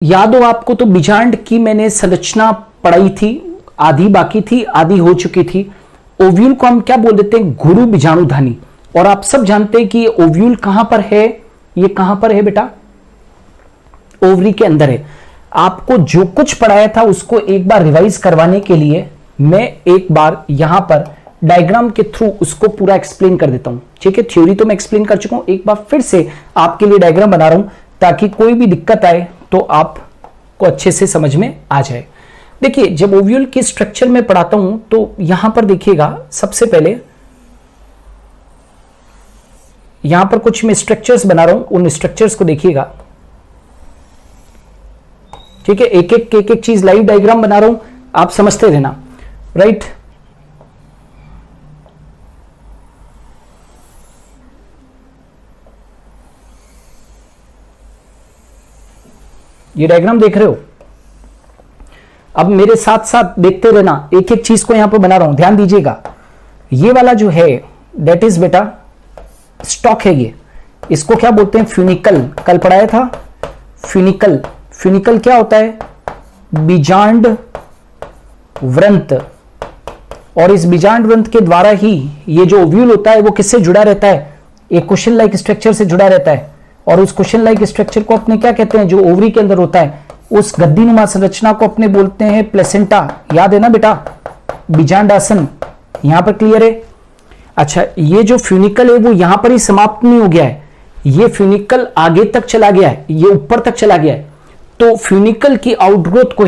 याद हो आपको तो बीजांड की मैंने संरचना पढ़ाई थी, आधी बाकी थी, आधी हो चुकी थी। ओव्यूल को हम क्या बोल देते हैं, गुरु बीजाणुधानी। और आप सब जानते हैं कि ये ओव्यूल कहां पर है, ये कहां पर है बेटा, ओवरी के अंदर है। आपको जो कुछ पढ़ाया था उसको एक बार रिवाइज करवाने के लिए मैं एक बार यहां पर डायग्राम के थ्रू उसको पूरा एक्सप्लेन कर देता हूं। ठीक है, थ्योरी तो मैं एक्सप्लेन कर चुका हूं, एक बार फिर से आपके लिए डायग्राम बना रहा हूं ताकि कोई भी दिक्कत आए तो आपको अच्छे से समझ में आ जाए। देखिए, जब ओव्यूल के स्ट्रक्चर में पढ़ाता हूं तो यहां पर देखिएगा, सबसे पहले यहां पर कुछ मैं स्ट्रक्चर्स बना रहा हूं, उन स्ट्रक्चर्स को देखिएगा। ठीक है, एक एक चीज लाइव डायग्राम बना रहा हूं, आप समझते रहना। राइट, ये डायग्राम देख रहे हो, अब मेरे साथ साथ देखते रहना, एक एक चीज को यहां पर बना रहा हूं, ध्यान दीजिएगा। ये वाला जो है दैट इज बेटा स्टॉक है, ये इसको क्या बोलते हैं, फ्यूनिकल। कल पढ़ाया था फ्यूनिकल। फ्यूनिकल क्या होता है, बीजांड व्रंत। और इस बीजांड व्रंत के द्वारा ही ये जो ओव्यूल होता है वो किससे जुड़ा रहता है, एक क्वेश्चन लाइक स्ट्रक्चर से जुड़ा रहता है। और उस क्वेश्चन लाइक स्ट्रक्चर को अपने क्या कहते हैं, जो ओवरी के अंदर होता है, उस गद्दीनुमा संरचना को अपने बोलते हैं प्लेसेंटा। याद है ना बेटा, बीजांडासन। यहां पर क्लियर है। अच्छा, ये जो फ्यूनिकल है वो यहां पर ही समाप्त नहीं हो गया है, ये फ्यूनिकल आगे तक चला गया है, ये ऊपर तक चला गया है। तो फ्यूनिकल की आउटग्रोथ को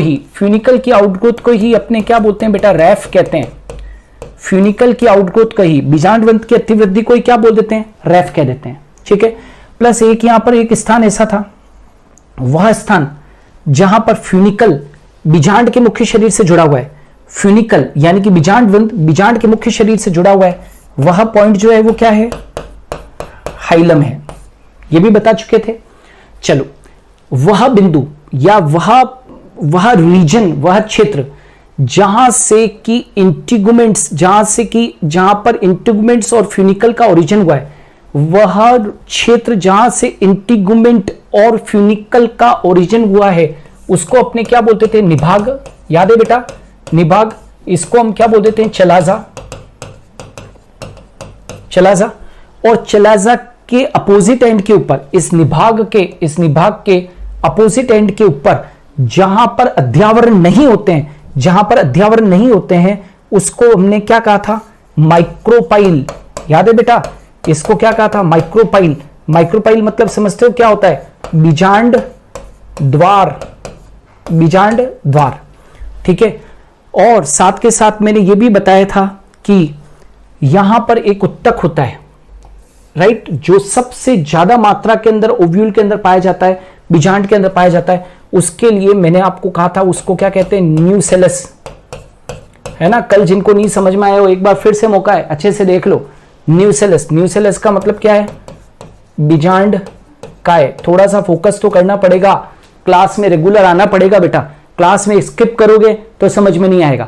ही अपने क्या बोलते हैं बेटा, रैफ कहते हैं। फ्यूनिकल की आउटग्रोथ को ही, बीजांड व्रंत की अतिवृद्धि को ही क्या बोल देते हैं, रैफ कह देते हैं। ठीक है, प्लस एक यहां पर एक स्थान ऐसा था, वह स्थान जहां पर फ्यूनिकल बीजांड के मुख्य शरीर से जुड़ा हुआ है। फ्यूनिकल यानी कि बीजांड व्रंत बीजांड के मुख्य शरीर से जुड़ा हुआ है, वह पॉइंट जो है वो क्या है, हाइलम है। ये भी बता चुके थे। चलो, वह बिंदु या वह रीजन, वह क्षेत्र जहां पर इंटीगुमेंट्स और फ्यूनिकल का ओरिजिन हुआ है, वह क्षेत्र जहां से इंटीगुमेंट और फ्यूनिकल का ओरिजिन हुआ है उसको अपने क्या बोलते थे, निभाग। याद है बेटा, निभाग। इसको हम क्या बोल देते हैं, चलाजा। और चलाजा के अपोजिट एंड के ऊपर, इस निभाग के अपोजिट एंड के ऊपर जहां पर अध्यावरण नहीं होते हैं, उसको हमने क्या कहा था, माइक्रोपाइल। याद है बेटा, इसको क्या कहा था, माइक्रोपाइल। माइक्रोपाइल मतलब समझते हो क्या होता है, बीजांड द्वार। ठीक है, और साथ के साथ मैंने यह भी बताया था कि यहां पर एक उत्तक होता है, राइट, जो सबसे ज्यादा मात्रा के अंदर ओव्यूल के अंदर पाया जाता है, बीजांड के अंदर पाया जाता है। उसके लिए मैंने आपको कहा था, उसको क्या कहते हैं, न्यूसेलस। है ना, कल जिनको नहीं समझ में आया हो एक बार फिर से मौका है, अच्छे से देख लो। न्यूसेलस का मतलब क्या है, बीजांड काय। थोड़ा सा फोकस तो करना पड़ेगा, क्लास में रेगुलर आना पड़ेगा बेटा, क्लास में स्किप करोगे तो समझ में नहीं आएगा।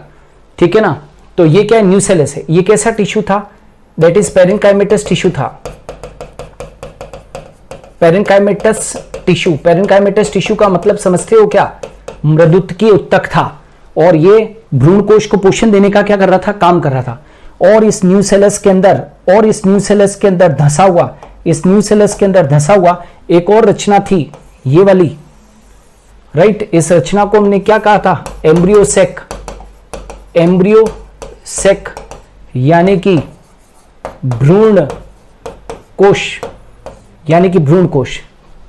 ठीक है ना, तो ये क्या है, न्यूसेलस है। ये कैसा टिश्यू था, दैट इज पेरेन्काइमेटस टिश्यू था। पेरेन्काइमेटस टिश्यू का मतलब समझते हो क्या, मृदुत्कीय उत्तक था। और ये भ्रूण कोश को पोषण देने का क्या कर रहा था, काम कर रहा था। और इस न्यूसेलस के अंदर धंसा हुआ एक और रचना थी, ये वाली। राइट, इस रचना को हमने क्या कहा था, एम्ब्रियोसेक यानी कि भ्रूण कोश।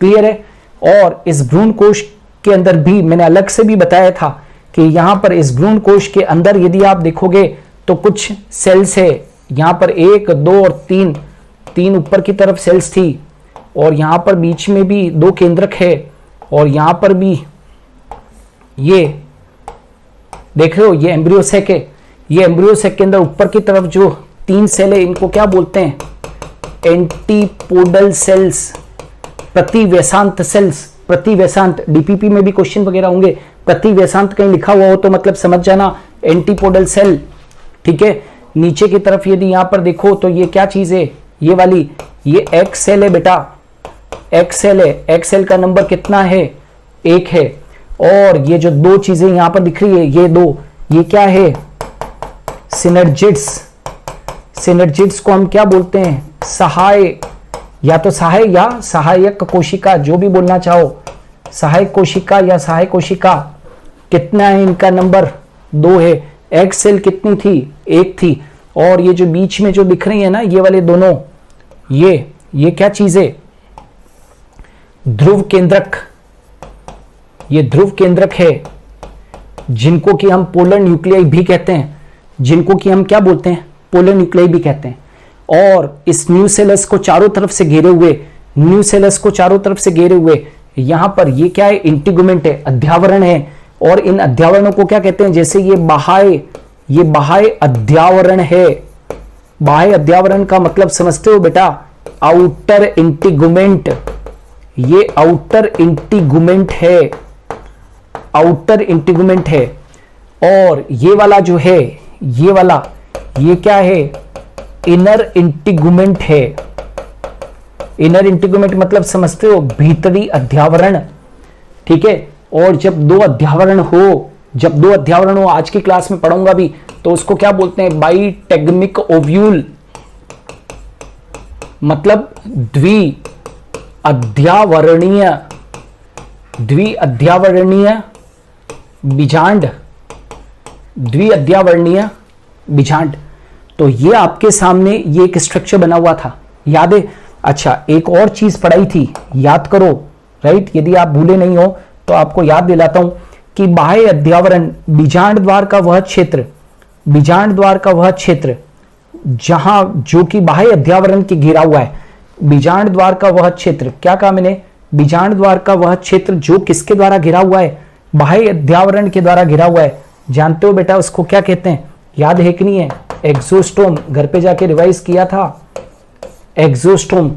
क्लियर है। और इस भ्रूण कोश के अंदर भी मैंने अलग से भी बताया था कि यहां पर इस भ्रूण कोश के अंदर यदि आप देखोगे तो कुछ सेल्स है, यहां पर 1, 2 और 3 ऊपर की तरफ सेल्स थी। और यहां पर बीच में भी 2 केंद्रक है। और यहां पर भी ये देख रहे हो, ये एम्ब्रियोसेक है। ये एम्ब्रियोसेक के अंदर ऊपर की तरफ जो 3 सेल है, इनको क्या बोलते हैं, एंटीपोडल सेल्स, प्रतिवैसांत सेल्स। प्रतिवैसांत, डीपीपी में भी क्वेश्चन वगैरह होंगे, प्रतिवैसांत कहीं लिखा हुआ हो तो मतलब समझ जाना, एंटीपोडल सेल। ठीक है, नीचे की तरफ यदि यहां पर देखो तो ये क्या चीज है, ये वाली, ये एक्स सेल है बेटा, एक्स सेल है। एक्स सेल का नंबर कितना है, 1 है। और ये जो दो चीजें यहां पर दिख रही है, ये दो, ये क्या है, सिनर्जिड्स। सिनर्जिड्स को हम क्या बोलते हैं, सहाय, या तो सहाय या सहायक कोशिका, जो भी बोलना चाहो, सहायक कोशिका या सहायक कोशिका। कितना है इनका नंबर, 2 है। एग सेल कितनी थी, 1 थी। और ये जो बीच में जो दिख रही है ना, ये वाले दोनों, ये क्या चीज है, ध्रुव केंद्रक। ये ध्रुव केंद्रक है, जिनको कि हम पोलर न्यूक्लियाई भी कहते हैं, जिनको कि हम क्या बोलते हैं, पोलर न्यूक्लियाई भी कहते हैं। और इस न्यूसेलस को चारों तरफ से घेरे हुए, न्यूसेलस को चारों तरफ से घेरे हुए यहां पर ये क्या है, इंटीगुमेंट है, अध्यावरण है। और इन अध्यावरणों को क्या कहते हैं, जैसे ये बाह्य अध्यावरण है। बाह्य अध्यावरण का मतलब समझते हो बेटा, आउटर इंटीगुमेंट। ये आउटर इंटीगुमेंट है, आउटर इंटीगुमेंट है। और ये वाला जो है, ये वाला, ये क्या है, इनर इंटीगुमेंट है। इनर इंटीगुमेंट मतलब समझते हो, भीतरी अध्यावरण, ठीक है। और जब दो अध्यावरण हो, आज की क्लास में पढ़ूंगा भी, तो उसको क्या बोलते हैं, बाइटेगमिक ओव्यूल, मतलब द्विअध्यावरणीय बीजांड, द्विअध्यावरणीय बीजांड। तो ये आपके सामने ये एक स्ट्रक्चर बना हुआ था, याद है। अच्छा, एक और चीज पढ़ाई थी, याद करो, राइट। यदि आप भूले नहीं हो तो आपको याद दिलाता हूं कि बाह्य अध्यावरण, बीजांड द्वार का वह क्षेत्र, बीजांड द्वार का वह क्षेत्र जहां, जो कि बाह्य अध्यावरण के घिरा हुआ है। बीजांड द्वार का वह क्षेत्र, क्या कहा मैंने, बीजांड द्वार का वह क्षेत्र जो किसके द्वारा घिरा हुआ है, बाह्य अध्यावरण के द्वारा घिरा हुआ है। जानते हो बेटा उसको क्या कहते हैं, याद है कि नहीं है, एक्सोस्टोम। घर पे जाके रिवाइज किया था, एक्सोस्टोम।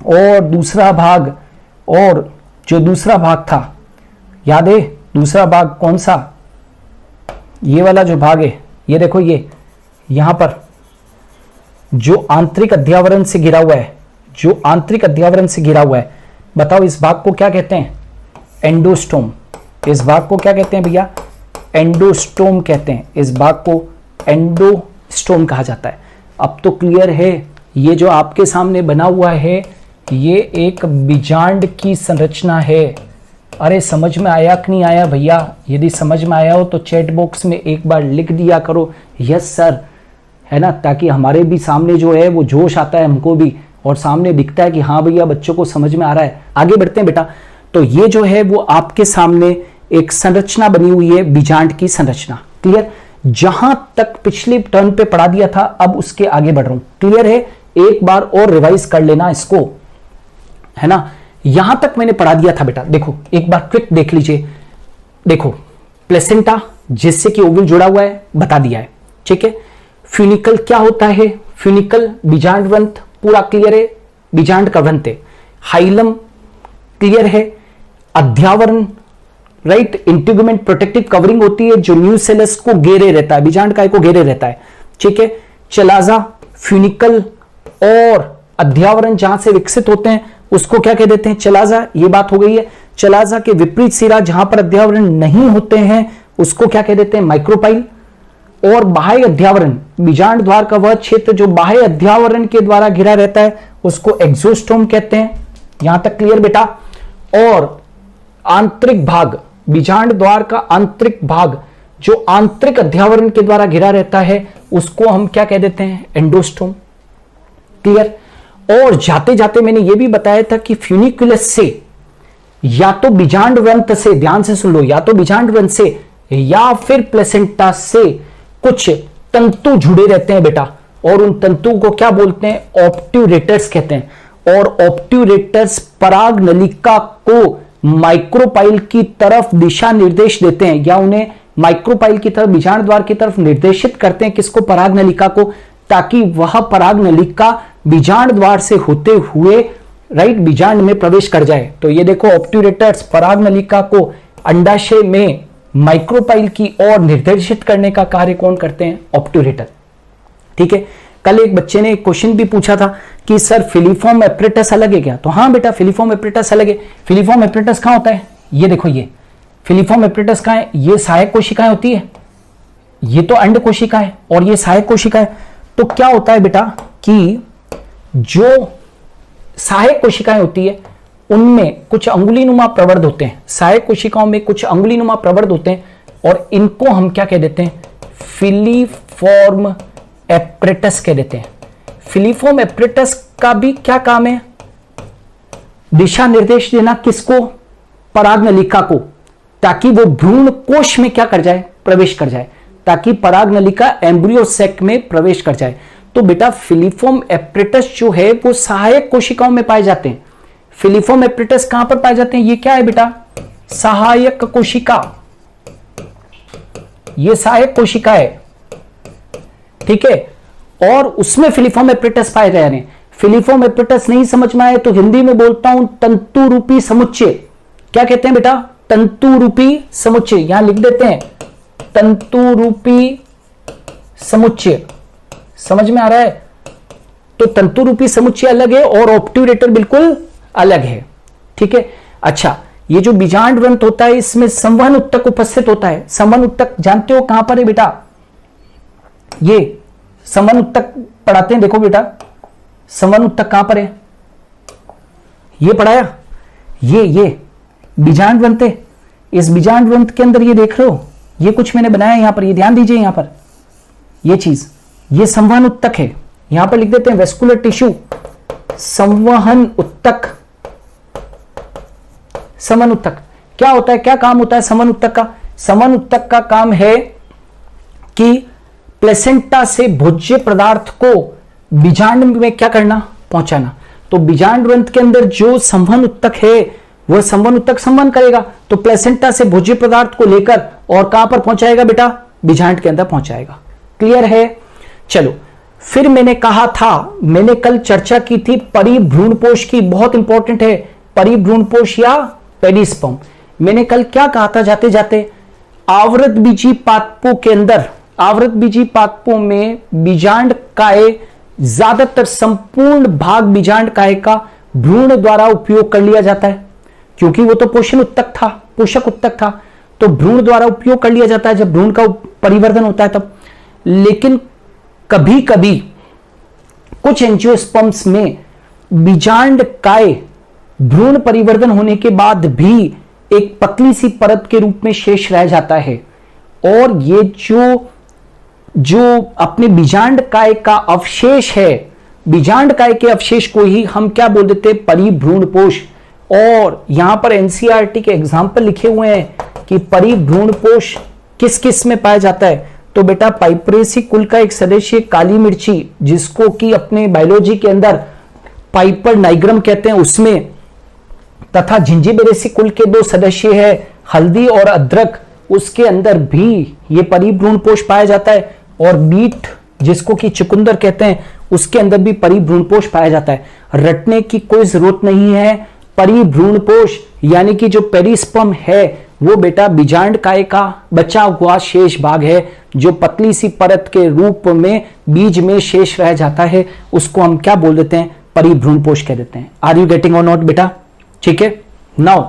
और दूसरा भाग, और जो दूसरा भाग था, याद है दूसरा भाग कौन सा, ये वाला जो भाग है, ये देखो, ये यहां पर जो आंतरिक अध्यावरण से घिरा हुआ है, जो आंतरिक अध्यावरण से घिरा हुआ है, बताओ इस भाग को क्या कहते हैं, एंडोस्टोम। इस भाग को क्या कहते हैं भैया, एंडोस्टोम कहते हैं। इस भाग को एंडोस्टोम कहा जाता है। अब तो क्लियर है, ये जो आपके सामने बना हुआ है, ये एक बीजांड की संरचना है। अरे समझ में आया कि नहीं आया भैया? यदि समझ में आया हो तो चैट बॉक्स में एक बार लिख दिया करो, यस सर, है ना, ताकि हमारे भी सामने जो है वो जोश आता है हमको भी, और सामने दिखता है कि हाँ भैया बच्चों को समझ में आ रहा है। आगे बढ़ते हैं बेटा। तो ये जो है वो आपके सामने एक संरचना बनी हुई है, बीजांड की संरचना। क्लियर? जहां तक पिछले टर्न पे पढ़ा दिया था, अब उसके आगे बढ़ रहा हूं। क्लियर है? एक बार और रिवाइज कर लेना इसको, है ना। यहां तक मैंने पढ़ा दिया था बेटा, देखो एक बार क्विक देख लीजिए। देखो प्लेसेंटा जिससे कि ओव्यूल जुड़ा हुआ है, बता दिया है, ठीक है। फ्यूनिकल क्या होता है? फ्यूनिकल बीजांड व्रंत, पूरा क्लियर है, बीजांड का व्रंत है। हाइलम क्लियर है। अध्यावरण, राइट, इंटीगुमेंट प्रोटेक्टिव कवरिंग होती है जो न्यूसेलस को घेरे रहता है, बीजांड काय को घेरे रहता है, ठीक है। चलाजा, फ्यूनिकल और अध्यावरण जहां से विकसित होते हैं उसको क्या कह देते हैं? चलाजा। ये बात हो गई है। चलाजा के विपरीत सिरा जहां पर अध्यावरण नहीं होते हैं उसको क्या कह देते हैं? माइक्रोपाइल। और बाह्य अध्यावरण, बीजांड द्वार का वह क्षेत्र जो बाह्य अध्यावरण के द्वारा घिरा रहता है उसको एक्सोस्टोम कहते हैं। यहां तक क्लियर बेटा? और आंतरिक भाग, बीजांड द्वार का आंतरिक भाग जो आंतरिक अध्यावरण के द्वारा घिरा रहता है उसको हम क्या कह देते हैं? एंडोस्टोम। क्लियर? और जाते जाते मैंने यह भी बताया था कि फ्यूनिकुलस से या तो बीजांड व्रंत से, ध्यान से सुन लो, या तो बीजांड व्रंत से या फिर प्लेसेंटा से कुछ तंतु जुड़े रहते हैं बेटा, और उन तंतु को क्या बोलते हैं? ऑब्ट्यूरेटर्स कहते हैं। और ऑब्ट्यूरेटर्स पराग नलिका को माइक्रोपाइल की तरफ दिशा निर्देश देते हैं, या उन्हें माइक्रोपाइल की तरफ, बीजांड द्वार की तरफ निर्देशित करते हैं। किसको? पराग नलिका को, ताकि वह पराग नलिका बीजांड द्वार से होते हुए, राइट, बीजांड में प्रवेश कर जाए। तो ये देखो, ऑब्ट्यूरेटर्स पराग नलिका को अंडाशय में माइक्रोपाइल की ओर निर्देशित करने का कार्य कौन करते हैं? ऑब्ट्यूरेटर। ठीक है। कल एक बच्चे ने एक क्वेश्चन भी पूछा था कि सर फिलीफॉर्म एपरेटस अलग है क्या? तो हाँ बेटा, फिलीफॉर्म एपरेटस अलग है। फिलीफॉर्म एपरेटस कहां होता है? ये देखो, ये फिलीफॉर्म एपरेटस कहाँ है? ये सहायक कोशिकाएं होती है, ये तो अंड कोशिका है और ये सहायक कोशिका है। तो क्या होता है बेटा कि जो सहायक कोशिकाएं होती है उनमें कुछ अंगुलीनुमा प्रवर्ध होते हैं, सहायक कोशिकाओं में कुछ अंगुलीनुमा प्रवर्ध होते हैं और इनको हम क्या कह देते हैं? फिलीफॉर्म एपरेटस कह देते हैं। फिलीफॉर्म एपरेटस का भी क्या काम है? दिशा निर्देश देना किसको? परागनलिका को, ताकि वो भ्रूण कोश में क्या कर जाए? प्रवेश कर जाए, ताकि परागनलिका एम्ब्रियो सैक में प्रवेश कर जाए। तो बेटा फिलीफॉर्म एपरेटस जो है वो सहायक कोशिकाओं में पाए जाते हैं। फिलीफॉर्म एपरेटस कहां पर पाए जाते हैं? ये क्या है बेटा? सहायक कोशिका, ये सहायक कोशिका है, ठीक है। और उसमें फिलीफॉर्म एपरेटस पाए जा रहे हैं। फिलीफॉर्म एपरेटस नहीं समझ में आए तो हिंदी में बोलता हूं तंतु रूपी समुच्चय। क्या कहते हैं बेटा? तंतु रूपी समुच्चय। यहां लिख देते हैं तंतु रूपी समुच्चय। समझ में आ रहा है? तो तंतु रूपी समुच्चय अलग है और ऑब्ट्यूरेटर बिल्कुल अलग है, ठीक है। अच्छा, ये जो बीजांड ग्रंथ होता है इसमें संवहन उत्तक उपस्थित होता है। संवहन उत्तक जानते हो कहां पर है बेटा? ये संवहन उत्तक पढ़ाते हैं, देखो बेटा संवहन उत्तक कहां पर है? ये पढ़ाया, ये बीजांड ग्रंथ है। इस बीजांड ग्रंथ के अंदर ये देख रहे हो, ये कुछ मैंने बनाया यहां पर, ये ध्यान दीजिए यहां पर, ये चीज, ये संवहन उत्तक है। यहां पर लिख देते हैं वेस्कुलर टिश्यू, संवहन उत्तक। संवहन उत्तक क्या होता है? क्या काम होता है संवहन उत्तक का? संवहन उत्तक का काम है कि प्लेसेंटा से भोज्य पदार्थ को बीजांड में क्या करना? पहुंचाना। तो बीजांड ग्रंथ के अंदर जो संवहन उत्तक है वह संवहन उत्तक संवहन करेगा, तो प्लेसेंटा से भोज्य पदार्थ को लेकर और कहां पर पहुंचाएगा बेटा? बीजांड के अंदर पहुंचाएगा। क्लियर है? चलो, फिर मैंने कहा था, मैंने कल चर्चा की थी परिभ्रूणपोष की, बहुत इंपॉर्टेंट है परिभ्रूणपोष या पेरिस्पर्म। मैंने कल क्या कहा था जाते जाते? आवृत बीजी पादपों के अंदर, आवृत बीजी पादपों में बीजांड काय, ज्यादातर संपूर्ण भाग बीजांड काय का भ्रूण द्वारा उपयोग कर लिया जाता है, क्योंकि वो तो पोषण उत्तक था, पोषक उत्तक था, तो भ्रूण द्वारा उपयोग कर लिया जाता है जब भ्रूण का परिवर्धन होता है तब। लेकिन कभी कभी कुछ एंजियोस्पर्म्स में बीजांड काय भ्रूण परिवर्धन होने के बाद भी एक पतली सी परत के रूप में शेष रह जाता है, और ये जो अपने बीजांड काय का अवशेष है, बीजांड काय के अवशेष को ही हम क्या बोल देते हैं? परिभ्रूणपोष। और यहां पर एनसीईआरटी के एग्जाम्पल लिखे हुए हैं कि परिभ्रूणपोष किस किस में पाया जाता है। तो बेटा पाइपरेसी कुल का एक सदस्य काली मिर्ची, जिसको कि अपने बायोलॉजी के अंदर पाइपर नाइग्रम कहते हैं, उसमें, तथा जिंजीबेरेसी कुल के दो सदस्य है हल्दी और अदरक, उसके अंदर भी ये परिभ्रूणपोष पाया जाता है। और बीट जिसको कि चुकंदर कहते हैं, उसके अंदर भी परिभ्रूणपोष पाया जाता है। रटने की कोई जरूरत नहीं है। परिभ्रूणपोष यानी कि जो पेरिस्पर्म है वो बेटा बीजांड काय का बचा हुआ शेष भाग है, जो पतली सी परत के रूप में बीज में शेष रह जाता है, उसको हम क्या बोल देते हैं? परिभ्रूणपोष कह देते हैं। आर यू गेटिंग और नॉट बेटा? ठीक है। नाउ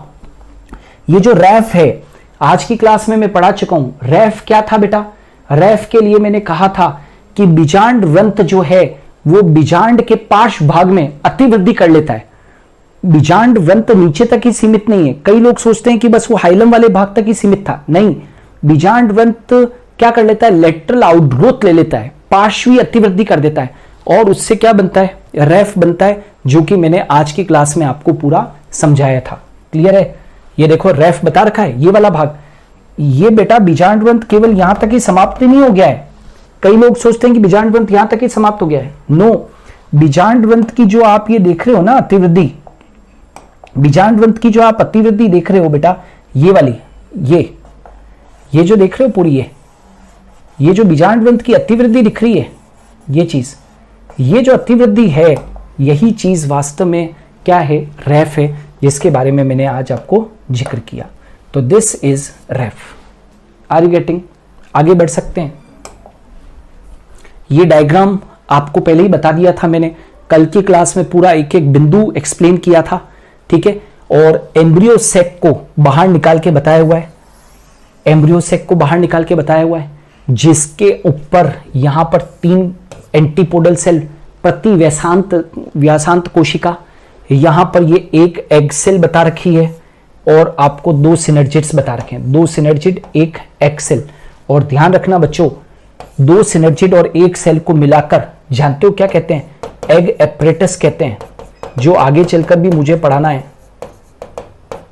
ये जो रैफ है, आज की क्लास में मैं पढ़ा चुका हूं। रैफ क्या था बेटा? रैफ के लिए मैंने कहा था कि बीजांड ग्रंथ जो है वो बीजांड के पार्श्व भाग में अतिवृद्धि कर लेता है। बीजांड ग्रंथ नीचे तक ही सीमित नहीं है। कई लोग सोचते हैं कि बस वो हाइलम वाले भाग तक ही सीमित था, नहीं। बीजांड ग्रंथ क्या कर लेता है? लेटरल आउटग्रोथ ले लेता है, पार्श्वी अतिवृद्धि कर देता है, और उससे क्या बनता है? रैफ बनता है, जो कि मैंने आज की क्लास में आपको पूरा समझाया था। क्लियर है? ये देखो रैफ बता रखा है, ये वाला भाग। ये बेटा बीजांड ग्रंथ केवल यहां तक ही समाप्त नहीं हो गया है। कई लोग सोचते हैं कि बीजांड ग्रंथ यहां तक ही समाप्त हो गया है। नो, बीजांड ग्रंथ की जो आप ये देख रहे हो ना अतिवृद्धि, बीजांड ग्रंथ की जो आप अतिवृद्धि देख रहे हो बेटा, ये वाली, ये जो देख रहे हो पूरी, ये जो बीजांड ग्रंथ की अतिवृद्धि दिख रही है, ये चीज, ये जो अतिवृद्धि है, यही चीज वास्तव में क्या है? रैफ है, जिसके बारे में मैंने आज आपको जिक्र किया। तो this is raphe. Are you getting? आगे बढ़ सकते हैं। ये डायग्राम आपको पहले ही बता दिया था मैंने, कल की क्लास में पूरा एक एक बिंदु एक्सप्लेन किया था, ठीक है। और एम्ब्रियो सैक को बाहर निकाल के बताया हुआ है। एम्ब्रियो सेक को बाहर निकाल के बताया हुआ है, जिसके ऊपर यहां पर 3 एंटीपोडल सेल, प्रति व्यासांत कोशिका, यहां पर ये 1 एग सेल बता रखी है और आपको 2 सिनर्जिड्स बता रखे हैं, 2 सिनर्जिड 1 एग सेल। और ध्यान रखना बच्चों, 2 सिनर्जिड और 1 सेल को मिलाकर जानते हो क्या कहते हैं? एग एपरेटस कहते हैं, जो आगे चलकर भी मुझे पढ़ाना है।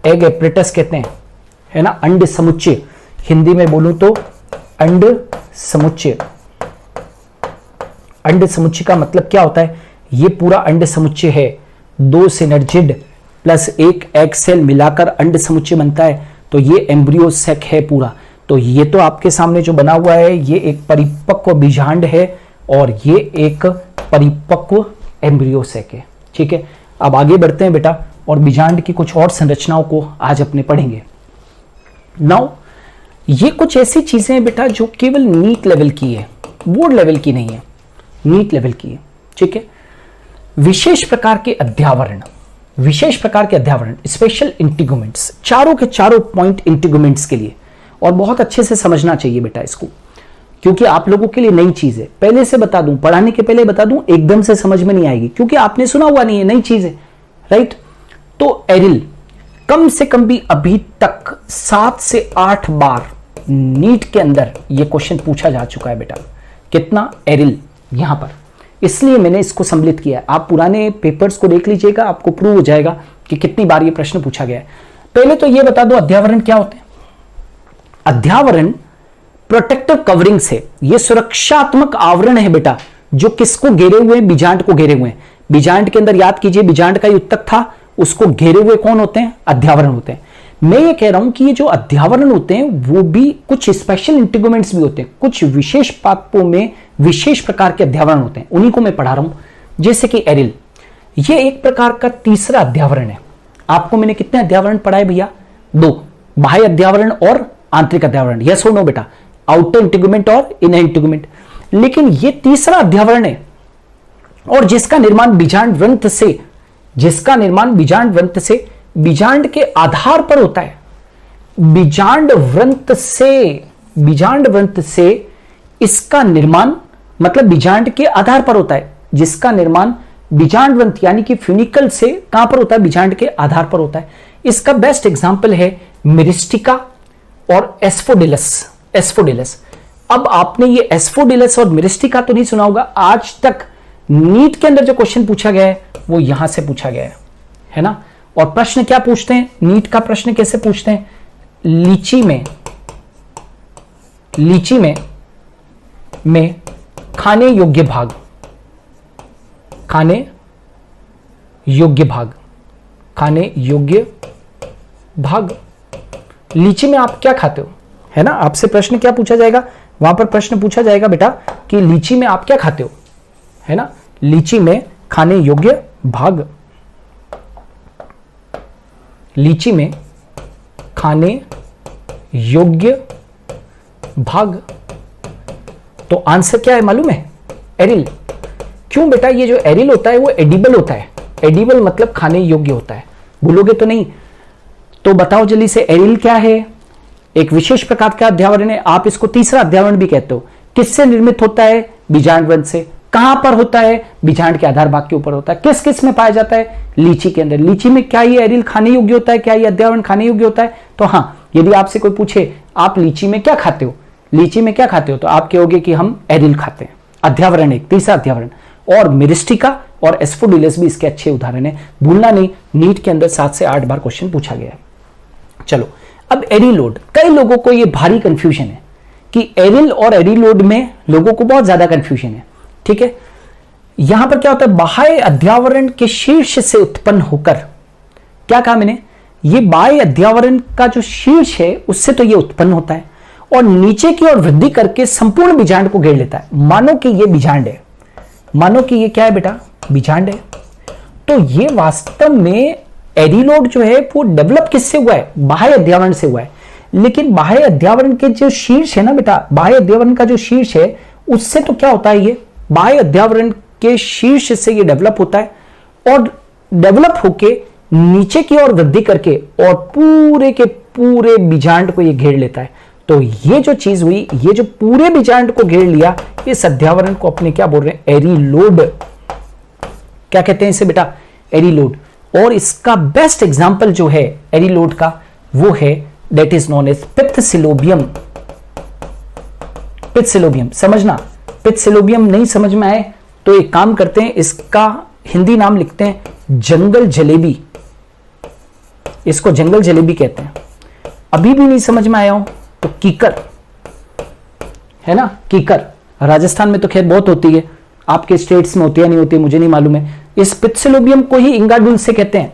एग एपरेटस कहते हैं, है ना, अंड समुच्चय, हिंदी में बोलूं तो अंड समुच्चय। अंड समुच्चय का मतलब क्या होता है? ये पूरा अंड समुच्चय है, 2 सिनर्जिड प्लस 1 एग सेल मिलाकर अंड समुच्चय बनता है। तो ये एम्ब्रियो सेक है पूरा। तो ये तो आपके सामने जो बना हुआ है ये एक परिपक्व बीजांड है और ये एक परिपक्व एम्ब्रियो सेक है। ठीक है, अब आगे बढ़ते हैं बेटा और बीजांड की कुछ और संरचनाओं को आज अपने पढ़ेंगे। नाउ ये कुछ ऐसी चीजें हैं बेटा जो केवल नीट लेवल की है, बोर्ड लेवल की नहीं है, नीट लेवल की है। ठीक है, विशेष प्रकार के अध्यावरण, विशेष प्रकार के अध्यावरण, स्पेशल इंटीगुमेंट्स, चारों के चारों पॉइंट इंटीगुमेंट्स के लिए, और बहुत अच्छे से समझना चाहिए बेटा इसको, क्योंकि आप लोगों के लिए नई चीज है। पहले से बता दूं, पढ़ाने के पहले बता दूं, एकदम से समझ में नहीं आएगी क्योंकि आपने सुना हुआ नहीं है, नई चीज है, राइट। तो एरिल कम से कम भी अभी तक 7 से 8 बार नीट के अंदर यह क्वेश्चन पूछा जा चुका है बेटा। कितना? एरिल यहां पर, इसलिए मैंने इसको सम्मिलित किया है। आप पुराने पेपर्स को देख लीजिएगा, आपको प्रूव हो जाएगा कि कितनी बार ये प्रश्न पूछा गया है। पहले तो ये बता दो अध्यावरण क्या होते हैं। अध्यावरण प्रोटेक्टिव कवरिंग से, ये सुरक्षात्मक आवरण है बेटा, जो किसको घेरे हुए हैं? बीजांड को घेरे हुए हैं। बीजांड के अंदर याद कीजिए, बीजांड का युतक था, उसको घेरे हुए कौन होते हैं? अध्यावरण होते हैं। मैं ये कह रहा हूं कि ये जो अध्यावरण होते हैं वो भी कुछ स्पेशल इंटीगुमेंट्स भी होते हैं, कुछ विशेष पादपों में विशेष प्रकार के अध्यावरण होते हैं, उन्हीं को मैं पढ़ा रहा हूं। जैसे कि एरिल, ये एक प्रकार का तीसरा अध्यावरण है। आपको मैंने कितने अध्यावरण पढ़ाए भैया? 2, बाह्य अध्यावरण और आंतरिक अध्यावरण। यस और नो बेटा, आउटर इंटीगुमेंट और इनर इंटीगुमेंट। लेकिन ये तीसरा अध्यावरण है और जिसका निर्माण बीजांड वृंत से, जिसका निर्माण बीजांड वृंत से, बीजांड के आधार पर होता है। बीजांड वृंत से, बीजांड वृंत से इसका निर्माण, मतलब बीजांड के आधार पर होता है, जिसका निर्माण बीजांड वृंत यानी कि फ्यूनिकल से कहां पर होता है? बीजांड के आधार पर होता है। इसका बेस्ट एग्जांपल है मिरिस्टिका और एस्फोडिलस। एस्फोडिलस, अब आपने ये एस्फोडिलस और मिरिस्टिका तो नहीं सुना होगा, आज तक नीट के अंदर जो क्वेश्चन पूछा गया है वो यहां से पूछा गया है ना। और प्रश्न क्या पूछते हैं? नीट का प्रश्न कैसे पूछते हैं? लीची में, लीची में खाने योग्य भाग, खाने योग्य भाग, खाने योग्य भाग। लीची में आप क्या खाते हो, है ना। आपसे प्रश्न क्या पूछा जाएगा? वहां पर प्रश्न पूछा जाएगा बेटा कि लीची में आप क्या खाते हो, है ना। लीची में खाने योग्य भाग, लीची में खाने योग्य भाग। तो आंसर क्या है मालूम है? एरिल। क्यों बेटा? ये जो एरिल होता है वो एडिबल होता है। एडिबल मतलब खाने योग्य होता है। भूलोगे तो नहीं? तो बताओ जल्दी से, एरिल क्या है? एक विशेष प्रकार का अध्यावरण है। आप इसको तीसरा अध्यावरण भी कहते हो। किससे निर्मित होता है? बीजांड वृंत से। कहां पर होता है? बीजांड के आधार भाग के ऊपर होता है। किस किस में पाया जाता है? लीची के अंदर। लीची में क्या ये एरिल खाने योग्य होता है? क्या ये अध्यावरण खाने योग्य होता है? तो हां, यदि आपसे कोई पूछे आप लीची में क्या खाते हो, लीची में क्या खाते हो, तो आप कहोगे कि हम एरिल खाते हैं। अध्यावरण एक तीसरा अध्यावरण। और मिरिस्टिका और एस्फोडिलस भी इसके अच्छे उदाहरण है। भूलना नहीं, नीट के अंदर 7 से 8 बार क्वेश्चन पूछा गया है। चलो, अब एरिलोड। कई लोगों को यह भारी कंफ्यूजन है कि एरिल और एरिलोड में लोगों को बहुत ज्यादा कंफ्यूजन है। ठीक है, यहां पर क्या होता है? बाह्य अध्यावरण के शीर्ष से उत्पन्न होकर, क्या कहा मैंने? ये बाह्य अध्यावरण का जो शीर्ष है उससे तो ये उत्पन्न होता है और नीचे की ओर वृद्धि करके संपूर्ण बीजांड को घेर लेता है। मानो कि ये बीजांड है, मानो कि ये क्या है बेटा? बीजांड है। तो ये वास्तव में एरिलोड जो है वो डेवलप किससे हुआ है? बाह्य अध्यावरण से हुआ है। लेकिन बाह्य अध्यावरण के जो शीर्ष है ना बेटा, बाह्य अध्यावरण का जो शीर्ष है उससे तो क्या होता है? ये बाह्य अध्यावरण के शीर्ष से ये डेवलप होता है और डेवलप होके नीचे की ओर वृद्धि करके और पूरे के पूरे बीजांड को ये घेर लेता है। तो ये जो चीज हुई, ये जो पूरे बीजांड को घेर लिया, इस अध्यावरण को अपने क्या बोल रहे हैं, एरीलोड। क्या कहते हैं इसे बेटा, एरीलोड। और इसका बेस्ट एग्जांपल जो है एरीलोड का, वो है दैट इज नोन एज पित्तसिलोबियम। पित्तसिलोबियम समझना, पित्तसिलोबियम नहीं समझ में आए तो एक काम करते हैं, इसका हिंदी नाम लिखते हैं जंगल जलेबी। इसको जंगल जलेबी कहते हैं। अभी भी नहीं समझ में आया हो तो कीकर है ना, कीकर राजस्थान में तो खैर बहुत होती है, आपके स्टेट्स में होती है नहीं होती है मुझे नहीं मालूम है। इस पित्तसिलोबियम को ही इंगाडुल से कहते हैं।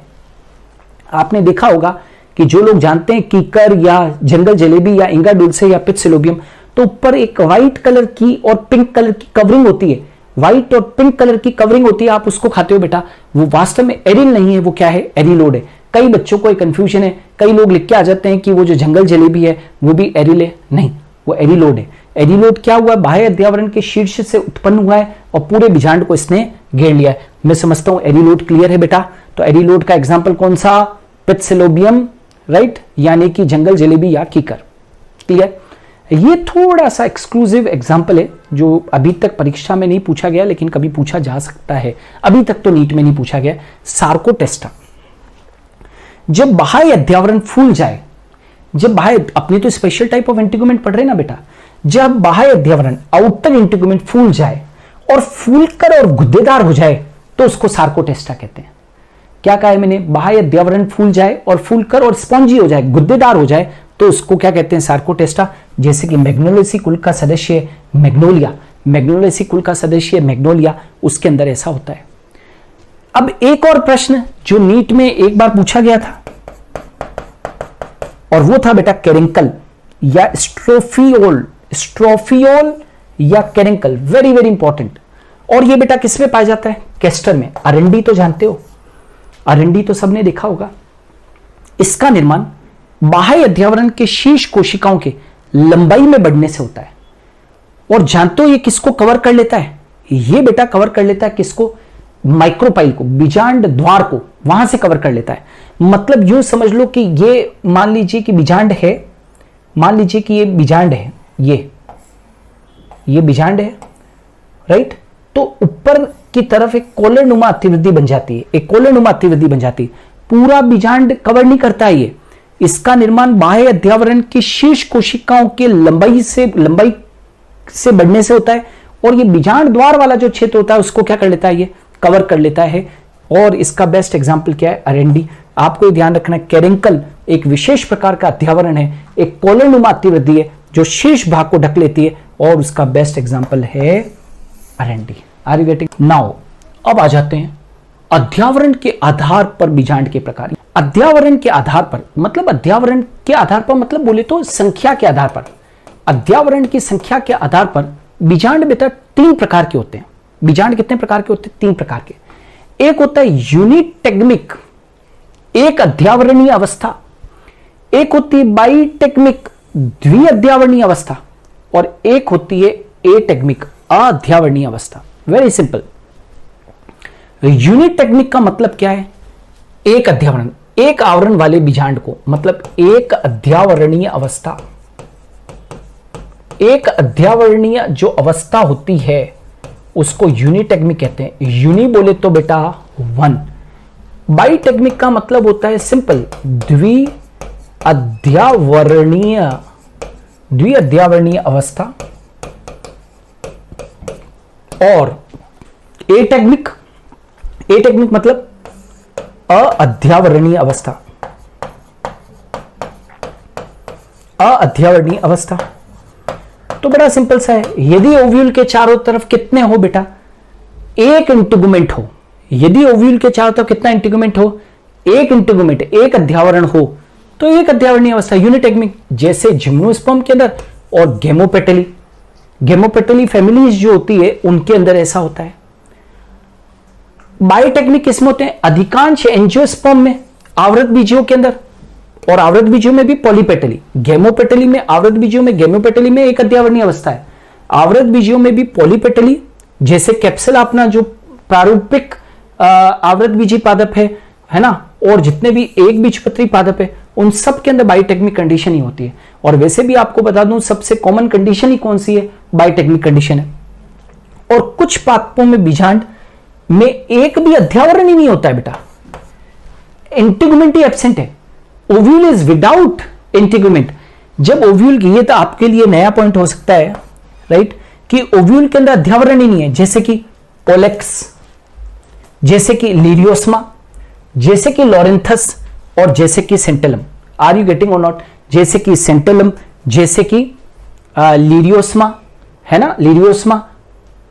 आपने देखा होगा कि जो लोग जानते हैं कीकर या जंगल जलेबी या इंगाडुल से या पित्तसिलोबियम, तो ऊपर एक व्हाइट कलर की और पिंक कलर की कवरिंग होती है, व्हाइट और पिंक कलर की कवरिंग होती है, आप उसको खाते हो बेटा, वो वास्तव में एरिल नहीं है, वो क्या है, एरीलोड है। कई बच्चों को एक कंफ्यूजन है, कई लोग लिख के आ जाते हैं कि वो जो जंगल जलेबी है वो भी एरिल है, नहीं, वो एरीलोड है। एरीलोड क्या हुआ, बाह्य अध्यावरण के शीर्ष से उत्पन्न हुआ है और पूरे बीजांड को इसने घेर लिया है। मैं समझता हूं एरीलोड क्लियर है बेटा। तो एरीलोड का एग्जाम्पल कौन सा, पित्तसिलोबियम, राइट, यानी कि जंगल जलेबी या कीकर। क्लियर। ये थोड़ा सा एक्सक्लूसिव एग्जाम्पल है जो अभी तक परीक्षा में नहीं पूछा गया, लेकिन कभी पूछा जा सकता है। अभी तक तो नीट में नहीं पूछा गया। सार्कोटेस्टा। जब बाह्य अध्यावरण फूल जाए, जब बाह्य, अपने तो स्पेशल टाइप ऑफ इंटीग्यूमेंट पढ़ रहे ना बेटा, जब बाह्य अध्यावरण आउटर इंटीग्यूमेंट फूल जाए और फूलकर और गुद्देदार हो जाए तो उसको सार्कोटेस्टा कहते हैं। क्या कहा है मैंने, बाह्य अध्यावरण फूल जाए और फूलकर और स्पॉन्जी हो जाए, गुद्देदार हो जाए तो उसको क्या कहते हैं, सार्कोटेस्टा। जैसे कि मैग्नोलियासी कुल का सदस्य मैग्नोलिया, मैग्नोलियासी कुल का सदस्य मैग्नोलिया, उसके अंदर ऐसा होता है। अब एक और प्रश्न जो नीट में एक बार पूछा गया था और वो था बेटा कैरिंकल या स्ट्रोफियोल, स्ट्रोफियोल या कैरिंकल, वेरी वेरी इंपॉर्टेंट। और ये बेटा किस में पाया जाता है, कैस्टर में। अरंडी तो जानते हो, अरंडी तो सबने देखा होगा। इसका निर्माण बाह्य अध्यावरण के शीर्ष कोशिकाओं के लंबाई में बढ़ने से होता है। और जानते हो ये किसको कवर कर लेता है, ये बेटा कवर कर लेता है किसको, माइक्रोपाइल को, बीजांड द्वार को, वहां से कवर कर लेता है। मतलब यूं समझ लो कि ये मान लीजिए कि बीजांड है, मान लीजिए कि ये बीजांड है, ये बीजांड है, राइट। तो ऊपर की तरफ एक कॉलरनुमा अतिवृद्धि बन जाती है, एक कॉलरनुमा अतिवृद्धि बन जाती है। पूरा बीजांड कवर नहीं करता है ये। इसका निर्माण बाह्य अध्यावरण की शीर्ष कोशिकाओं के लंबाई से बढ़ने से होता है। और ये बीजांड द्वार वाला जो क्षेत्र होता है उसको क्या कर लेता है, ये कवर कर लेता है। और इसका बेस्ट एग्जांपल क्या है, अरेंडी। आपको ध्यान रखना है, कैरिंकल एक विशेष प्रकार का अध्यावरण है, एक कॉलरनुमा अतिवृद्धि है जो शीर्ष भाग को ढक लेती है, और उसका बेस्ट एग्जांपल है अरेंडी। Are you getting now. अब आ जाते हैं अध्यावरण के आधार पर बीजांड के प्रकार। अध्यावरण के आधार पर मतलब, अध्यावरण के आधार पर मतलब बोले तो संख्या के आधार पर, अध्यावरण की संख्या के आधार पर बीजांड बेटा 3 प्रकार के होते हैं। बीजांड कितने प्रकार के होते हैं, 3 प्रकार के। एक होता है यूनिटेग्मिक, एक अध्यावरणीय अवस्था। एक होती है बाईटेग्मिक, द्विअध्यावरणीय अवस्था। और एक होती है एटेग्मिक, अध्यावरणीय अवस्था। Very simple. यूनिटेग्मिक का मतलब क्या है, एक अध्यावरण, एक आवरण वाले बीजांड को, मतलब एक अध्यावरणीय अवस्था। एक अध्यावरणीय जो अवस्था होती है उसको यूनिटेग्मिक कहते हैं। यूनि बोले तो बेटा 1। बाईटेग्मिक का मतलब होता है सिंपल, द्विअध्यावरणीय अवस्था। और एटेग्मिक मतलब अध्यावरणीय अवस्था, अध्यावरणीय अवस्था। तो बड़ा सिंपल सा है, यदि ओव्यूल के चारों तरफ कितने हो बेटा, एक इंटीग्यूमेंट हो। यदि ओव्यूल के चारों तरफ कितना इंटीग्यूमेंट हो, एक इंटीग्यूमेंट, एक अध्यावरण हो, तो एक अध्यावरणीय अवस्था यूनिटेग्मिक। जैसे जिम्नोस्पर्म के अंदर और गेमोपेटली, गेमोपेटली फैमिलीज जो होती है उनके अंदर ऐसा होता है। बायोटेक्निक किसमें होते हैं, अधिकांश एंजियोस्पर्म में, आवृत बीजियों के अंदर, और आवृत बीजियों में भी पॉलीपेटली। गेमोपेटली में, आवृत बीजियों में, गेमोपेटली में एक अध्यावरणीय अवस्था है। आवृत बीजियों में भी पॉलीपेटली, जैसे कैप्सूल अपना जो प्रारूपिक आवृत बीजी पादप है ना, और जितने भी एक बीजपत्री पादप है उन सब के अंदर बायोटेक्निक कंडीशन ही होती है। और वैसे भी आपको बता दूं सबसे कॉमन कंडीशन ही कौन सी है, बायोटेक्निक कंडीशन है। और कुछ पादपों में बीजांड में एक भी अध्यावरण ही नहीं होता है बेटा, इंटीगुमेंट ही एब्सेंट है। Ovule is without integument. जब ओव्यूल की, ये तो आपके लिए नया पॉइंट हो सकता है राइट, कि ओव्यूल के अंदर अध्यावरण ही नहीं है, जैसे कि ओलेक्स, जैसे कि लीरियोस्मा, जैसे कि लॉरेंथस और जैसे कि सेंटेलम। आर यू गेटिंग और नॉट? जैसे कि सेंटेलम, जैसे कि लीरियोस्मा है ना, लीरियोस्मा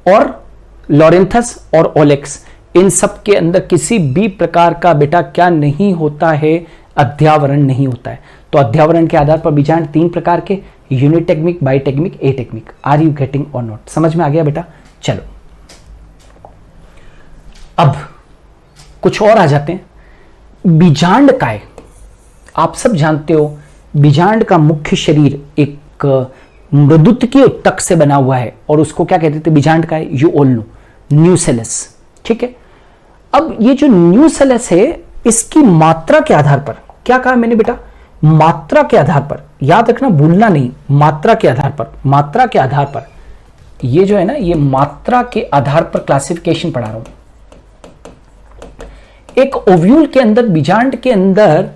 और लॉरेंथस और ओलेक्स, इन सब के अंदर किसी भी प्रकार का बेटा क्या नहीं होता है, अध्यावरण नहीं होता है। तो अध्यावरण के आधार पर बीजांड 3 प्रकार के, यूनिटेक्निक, बाइटेक्निक, एटेक्निक। आर यू गेटिंग और नॉट? समझ में आ गया बेटा? चलो अब कुछ और आ जाते हैं। बीजांड काय, आप सब जानते हो बीजांड का मुख्य शरीर एक मृदुत्कीय उत्तक से बना हुआ है और उसको क्या कहते थे बीजांड काय? You all know, nucellus. ठीक है, अब ये जो न्यूसेलस है इसकी मात्रा के आधार पर, क्या कहा मैंने बेटा? मात्रा के आधार पर, याद रखना, भूलना नहीं, मात्रा के आधार पर, मात्रा के आधार पर, ये जो है ना, ये मात्रा के आधार पर क्लासिफिकेशन पढ़ा रहा हूं। एक ओव्यूल के अंदर, बीजांड के अंदर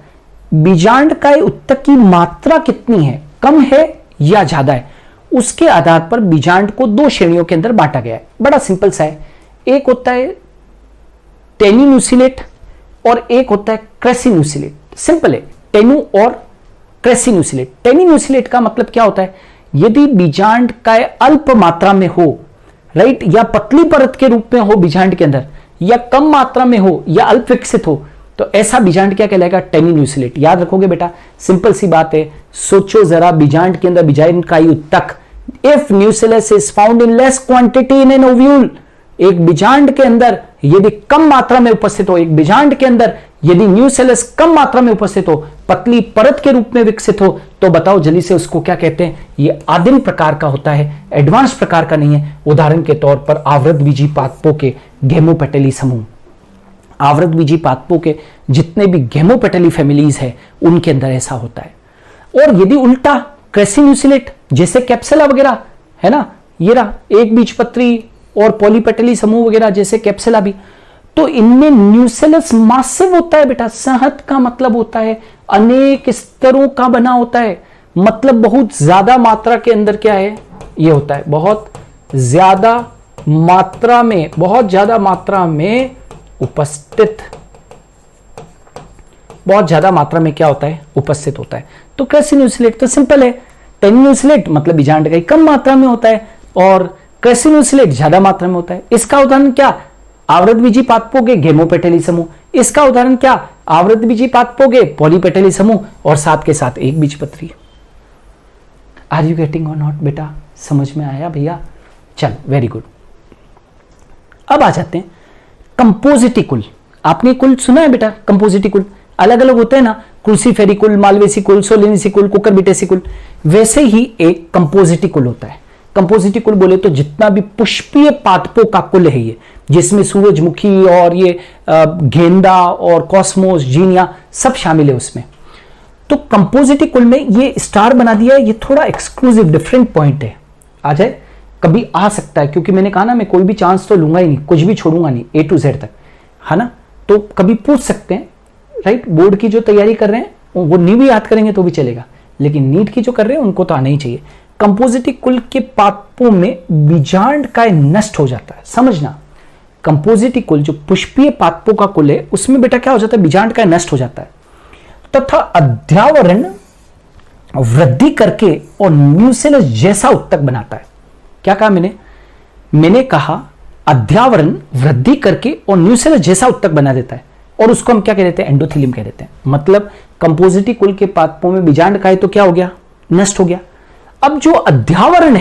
बीजांड का उत्तक की मात्रा कितनी है, कम है या ज्यादा है, उसके आधार पर बीजांड को 2 श्रेणियों के अंदर बांटा गया है। बड़ा सिंपल सा है, एक होता है टेनिन्यूसिलेट और एक होता है क्रेसिन्यूसिलेट। सिंपल है, टेनु और क्रेसिन्यूसिलेट। टेनिन्यूसिलेट का मतलब क्या होता है? यदि बीजांड का अल्प मात्रा में हो राइट, या पतली परत के रूप में हो बीजांड के अंदर, या कम मात्रा में हो, या अल्प विकसित हो, तो ऐसा बीजांड क्या कहलाएगा? टेनिन्यूसिलेट। याद रखोगे बेटा, सिंपल सी बात है, सोचो जरा, बीजांड के अंदर बीजांड का उत्तक, if nucellus is found in less quantity in an ovule, एक बीजांड के अंदर यदि कम मात्रा में उपस्थित हो, एक बीजांड के अंदर यदि न्यूसेलस कम मात्रा में उपस्थित हो, पतली परत के रूप में विकसित हो, तो बताओ जल्दी से उसको क्या कहते हैं? ये आदिम प्रकार का होता है, एडवांस प्रकार का नहीं है। उदाहरण के तौर पर आवृतबीजी पादपों के गेमोपेटली समूह, आवृतबीजी पादपों के जितने भी गेमोपेटली फैमिलीज है उनके अंदर ऐसा होता है। और यदि उल्टा क्रेसिन्यूसिलेट, जैसे कैप्सुला वगैरह है ना, ये रहा एक बीजपत्री और पॉलीपेटली समूह वगैरह जैसे कैप्सुला भी, तो इनमें न्यूसेलस मासिव होता है बेटा। सहत का मतलब होता है अनेक स्तरों का बना होता है, मतलब बहुत ज्यादा मात्रा के अंदर क्या है, ये होता है बहुत ज्यादा मात्रा में, बहुत ज्यादा मात्रा में उपस्थित, बहुत ज्यादा मात्रा में क्या होता है? उपस्थित होता है। तो क्रेसिन्यूसिलेट तो सिंपल है, टेनिन्यूसिलेट मतलब बीजांड का कम मात्रा में होता है और क्रेसिन्यूसिलेट ज्यादा मात्रा में होता है। इसका उदाहरण क्या? आवृतबीजी पादपों के गेमोपेटली समूह। इसका उदाहरण क्या? आवृतबीजी पादपों के पॉलीपेटली समूह और साथ के साथ एक बीजपत्री। आर यू गेटिंग और नॉट बेटा? समझ में आया भैया? चल, वेरी गुड। अब आ जाते हैं कंपोजिटिकुल। आपने कुल सुना है बेटा? कंपोजिटिकुल अलग अलग होते हैं ना, क्रूसीफेरिकुल, मालवेसिकुल, सोलेनिसिकुल, कुकरबिटेसिकुल। वैसे ही एक कंपोजिटिकुल होता है। कंपोजिटिकुल बोले तो जितना भी पुष्पीय पादपों का कुल है ये, जिसमें सूरजमुखी और ये गेंदा और कॉस्मोस, जीनिया सब शामिल है उसमें। तो कंपोजिटिकुल में ये स्टार बना दिया है, ये थोड़ा एक्सक्लूसिव डिफरेंट पॉइंट है, आ जाए कभी आ सकता है, क्योंकि मैंने कहा ना मैं कोई भी चांस तो लूंगा ही नहीं, कुछ भी छोड़ूंगा नहीं, A to Z तक, है ना। तो कभी पूछ सकते हैं राइट, बोर्ड की जो तैयारी कर रहे हैं वो नहीं भी याद करेंगे तो भी चलेगा, लेकिन नीट की जो कर रहे हैं उनको तो आना ही चाहिए। कंपोजिटिकुल के पादपों में बीजांड काय नष्ट हो जाता है, समझना। कंपोजिटिकुल जो पुष्पीय पादपों का कुल है उसमें बेटा क्या हो जाता है? बीजांड काय नष्ट हो जाता है तथा अध्यावरण वृद्धि करके और न्यूसेलस जैसा उत्तक बनाता है। क्या कहा मैंने? मैंने कहा अध्यावरण वृद्धि करके और न्यूसेलस जैसा उत्तक बना देता है, और उसको हम क्या कह देते हैं? एंडोथेलियम कह देते हैं। मतलब कंपोजिटिकुल के पादपों में बीजांड काय तो क्या हो गया? नष्ट हो गया। अब जो अध्यावरण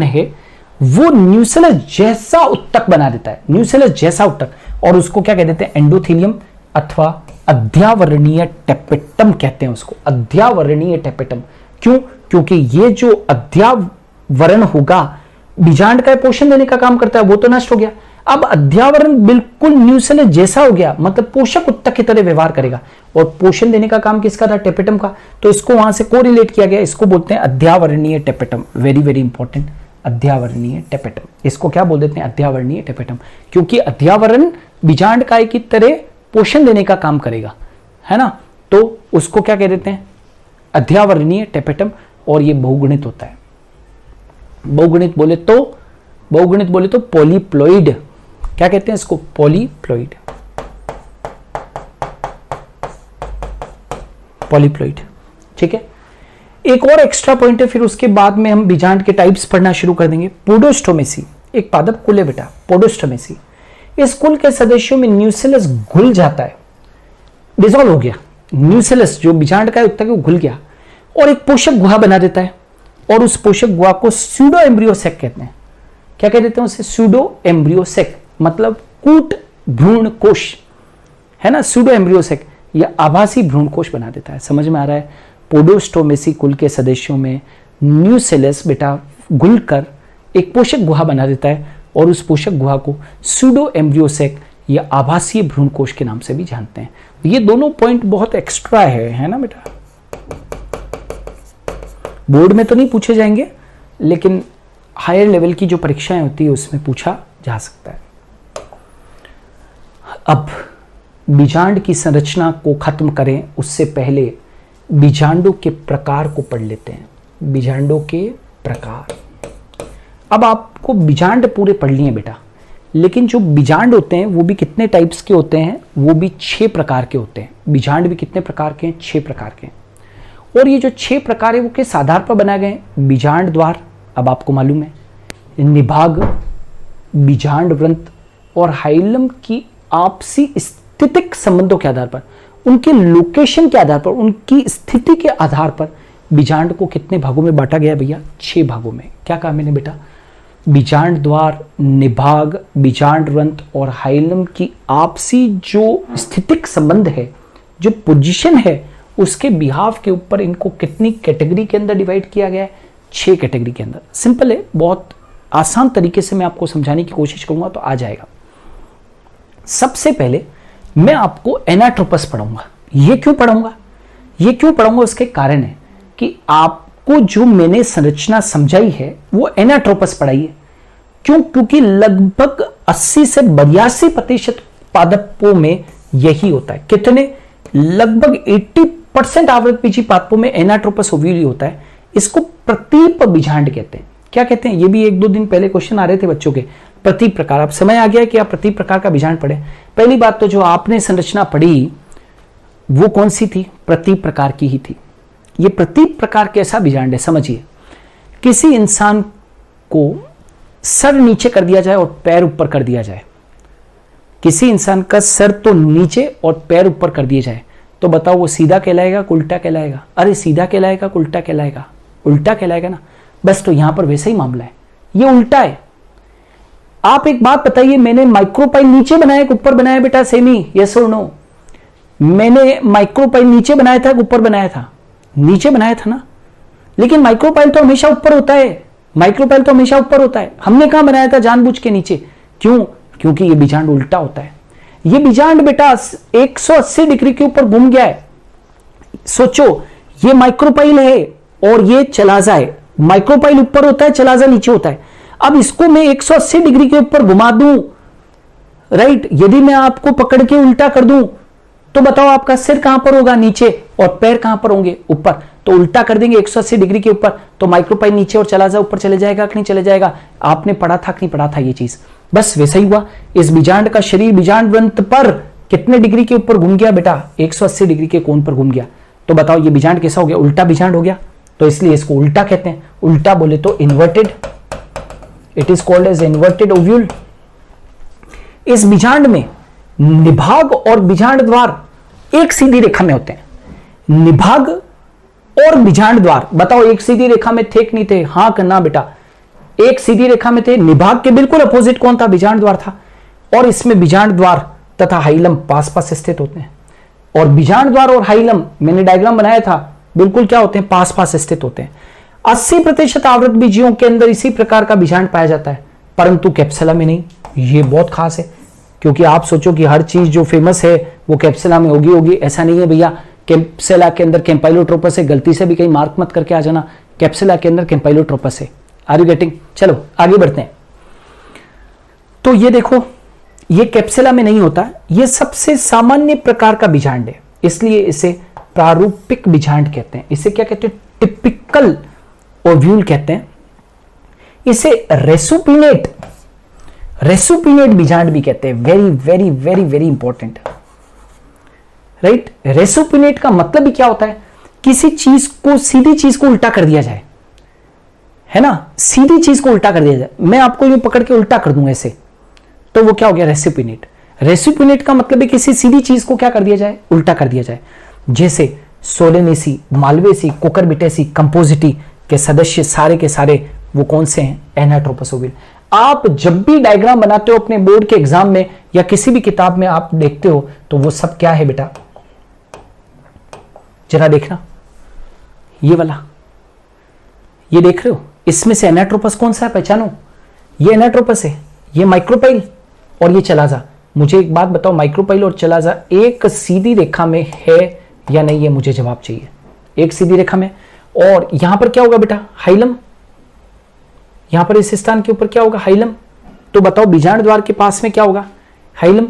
है वो न्यूसेलस जैसा उत्तक बना देता है, न्यूसेलस जैसा उत्तक, और उसको क्या कह देते हैं? एंडोथेलियम अथवा अध्यावरणीय टेपेटम कहते हैं उसको, अध्यावरणीय टेपेटम। क्यों? क्योंकि ये जो अध्यावरण होगा बीजांड का पोषण देने का काम करता है, वो तो नष्ट हो गया। अब अध्यावरण बिल्कुल न्यूसेलेस जैसा हो गया, मतलब पोषक उत्तक की तरह व्यवहार करेगा, और पोषण देने का काम किसका था? टेपेटम का। तो इसको वहां से कोरिलेट किया गया, इसको बोलते हैं अध्यावरणीय टेपेटम। वेरी वेरी इंपॉर्टेंट, अध्यावरणीय टेपेटम। इसको क्या बोल देते हैं? अध्यावरणीय टेपेटम, क्योंकि अध्यावरण बीजांड काय की तरह पोषण देने का काम करेगा, है ना। तो उसको क्या कह देते हैं? अध्यावरणीय टेपेटम। और ये बहुगुणित होता है। बहुगुणित बोले तो पॉलीप्लॉइड। क्या कहते हैं इसको? पॉलीप्लॉइड। पॉलीप्लॉइड, ठीक है। एक और एक्स्ट्रा पॉइंट है, फिर उसके बाद में हम बीजांड के टाइप्स पढ़ना शुरू कर देंगे। पोडोस्टोमेसी एक पादप कुल है बेटा, पोडोस्टोमेसी। इस कुल के सदस्यों में न्यूसेलस घुल जाता है, डिसॉल्व हो गया। न्यूसेलस जो बीजांड का उत्तक है वो घुल गया और एक पोषक गुहा बना देता है, और उस पोषक गुहा को सूडो एम्ब्रियो सेक कहते हैं। क्या कह देते हैं उसे? सूडो एम्ब्रियो सेक, मतलब कूट भ्रूण कोश, है ना। सूडो एम्ब्रियो सेक या आभासी भ्रूण कोश बना देता है। समझ में आ रहा है? पोडोस्टोमेसी कुल के सदस्यों में न्यूसेलस बेटा घुलकर एक पोषक गुहा बना देता है, और उस पोषक गुहा को सूडो एम्ब्रियो सेक या आभासीय भ्रूण कोश के नाम से भी जानते हैं। ये दोनों पॉइंट बहुत एक्स्ट्रा है ना बेटा। बोर्ड में तो नहीं पूछे जाएंगे, लेकिन हायर लेवल की जो परीक्षाएं होती है उसमें पूछा जा सकता है। अब बीजांड की संरचना को खत्म करें उससे पहले बीजांडों के प्रकार को पढ़ लेते हैं। बीजांडों के प्रकार। अब आपको बीजांड पूरे पढ़ लिए बेटा, लेकिन जो बीजांड होते हैं वो भी कितने टाइप्स के होते हैं? वो भी 6 प्रकार के होते हैं। बीजांड भी कितने प्रकार के हैं? 6 प्रकार के। और ये जो 6 प्रकार है वो किस आधार पर बनाए गए? बीजांड द्वार, अब आपको मालूम है, निभाग, बीजांड वृंत और हाइलम की आपसी स्थितिक संबंधों के आधार पर, उनके लोकेशन के आधार पर, उनकी स्थिति के आधार पर बीजांड को कितने भागों में बांटा गया भैया? 6 भागों में। क्या कहा मैंने बेटा? बीजांड द्वार, निभाग, बीजांड वृंत और हाइलम की आपसी जो स्थितिक संबंध है, जो पोजीशन है, उसके बिहाफ के ऊपर इनको कितनी कैटेगरी के अंदर डिवाइड किया गया है? 6 कैटेगरी के अंदर। सिंपल है, बहुत आसान तरीके से मैं आपको समझाने की कोशिश करूंगा तो आ जाएगा। सबसे पहले मैं आपको एनाट्रोपस पढ़ाऊंगा। ये क्यों पढ़ाऊंगा? उसके कारण है कि आपको जो मैंने संरचना समझाई है वो एनाट्रोपस पढ़ाई है। क्यों? क्योंकि लगभग 80 से 82% पादपों में यही होता है। कितने? लगभग 80% आवृतबीजी पादपों में एनाट्रोपस ओव्यूली होता है। इसको प्रतीप बीजांड कहते हैं। क्या कहते हैं? ये भी 1-2 दिन पहले क्वेश्चन आ रहे थे बच्चों के। प्रतीप प्रकार, अब समय आ गया कि आप प्रतीप प्रकार का बीजांड पढ़े। पहली बात तो जो आपने संरचना पढ़ी वो कौन सी थी? प्रतीप प्रकार की ही थी। ये प्रतीप प्रकार कैसा बीजांड है? समझिए, किसी इंसान को सर नीचे कर दिया जाए और पैर ऊपर कर दिया जाए, किसी इंसान का सर तो नीचे और पैर ऊपर कर दिए जाए, तो बताओ वो सीधा कहलाएगा कि उल्टा कहलाएगा? अरे सीधा कहलाएगा कि उल्टा कहलाएगा? उल्टा कहलाएगा ना। बस तो यहां पर वैसा ही मामला है, ये उल्टा है। आप एक बात बताइए, मैंने माइक्रोपाइल नीचे बनाया कि ऊपर बनाया बेटा? सेमी, यस और नो? मैंने माइक्रोपाइल नीचे बनाया था कि ऊपर बनाया था? नीचे बनाया था ना। लेकिन माइक्रोपाइल तो हमेशा ऊपर होता है, माइक्रोपाइल तो हमेशा ऊपर होता है। हमने कहां बनाया था? जानबूझ के नीचे। क्यों? क्योंकि ये बीजांड उल्टा होता है। ये बीजांड बेटा 180 डिग्री के ऊपर घूम गया है। सोचो, ये माइक्रोपाइल है और ये चलाजा है। माइक्रोपाइल ऊपर होता है, चलाजा नीचे होता है। अब इसको मैं 180 डिग्री के ऊपर घुमा दूं, राइट? यदि मैं आपको पकड़ के उल्टा कर दूं तो बताओ आपका सिर कहां पर होगा? नीचे। और पैर कहां पर होंगे? ऊपर। तो उल्टा कर देंगे 180 डिग्री के ऊपर, तो माइक्रोपाइल नीचे और चलाजा ऊपर चले जाएगा कि नहीं चले जाएगा? आपने पढ़ा था कि नहीं पढ़ा था ये चीज? बस वैसा ही हुआ। इस बीजांड का शरीर बीजांड वृंत पर कितने डिग्री के ऊपर घूम गया बेटा? 180 डिग्री के कोण पर घूम गया। तो बताओ ये बीजांड कैसा हो गया? उल्टा बीजांड हो गया। तो इसलिए इसको उल्टा कहते हैं। उल्टा बोले तो inverted, it is called as inverted ovule. इस बीजांड में निभाग और बीजांड द्वार एक सीधी रेखा में होते हैं। निभाग और बीजांड द्वार, बताओ एक सीधी रेखा में थे कि नहीं थे? हां करना बेटा, एक सीधी रेखा में थे। निभाग के बिल्कुल अपोजिट कौन था? बीजांड द्वार था। और इसमें बीजांड द्वार तथा हाइलम पास पास स्थित होते हैं। और बीजांड द्वार और हाइलम, मैंने डायग्राम बनाया था, बिल्कुल क्या होते हैं? पास पास स्थित होते हैं। 80% आवृत बीजियों के अंदर इसी प्रकार का बीजांड पाया जाता है, परंतु कैप्सुला में नहीं। ये बहुत खास है, क्योंकि आप सोचो कि हर चीज जो फेमस है वो कैप्सुला में होगी, ऐसा नहीं है भैया। कैप्सुला के अंदर कैम्पाइलोट्रोपस है, गलती से भी कहीं मार्क मत करके आ जाना, कैप्सुला के अंदर कैम्पाइलोट्रोपस है। Are you getting? चलो आगे बढ़ते हैं। तो ये देखो, ये कैप्सुला में नहीं होता, ये सबसे सामान्य प्रकार का बीजांड है, इसलिए इसे प्रारूपिक बीजांड कहते हैं। इसे क्या कहते हैं? टिपिकल ओव्यूल कहते हैं। इसे रेसुपिनेट बीजांड भी कहते हैं। Very very very very important, right. Resupinate का मतलब भी क्या होता है? किसी चीज को, सीधी चीज को उल्टा कर दिया जाए, है ना, सीधी चीज को उल्टा कर दिया जाए। मैं आपको यूं पकड़ के उल्टा कर दूंगा ऐसे, तो वो क्या हो गया? रेसुपिनेट। रेसुपिनेट का मतलब है किसी सीधी चीज को क्या कर दिया जाए? उल्टा कर दिया जाए। जैसे सोलेनेसी, मालवेसी, कुकुरबिटेसी, कंपोजिटी के सदस्य सारे के सारे वो कौन से हैं? एनाट्रोपस ओविल। आप जब भी डायग्राम बनाते हो अपने बोर्ड के एग्जाम में या किसी भी किताब में आप देखते हो, तो वो सब क्या है बेटा? जरा देखना, ये वाला, ये देख रहे हो? इसमें से एनाट्रोपस कौन सा है? पहचानो, ये एनाट्रोपस है, ये माइक्रोपाइल और ये चलाजा। मुझे एक बात बताओ, माइक्रोपाइल और चलाजा एक सीधी रेखा में है या नहीं? ये मुझे जवाब चाहिए। एक सीधी रेखा में। और यहां पर क्या होगा बेटा? हाइलम। यहां पर इस स्थान के ऊपर क्या होगा? हाइलम। तो बताओ बीजांड द्वार के पास में क्या होगा? हाइलम।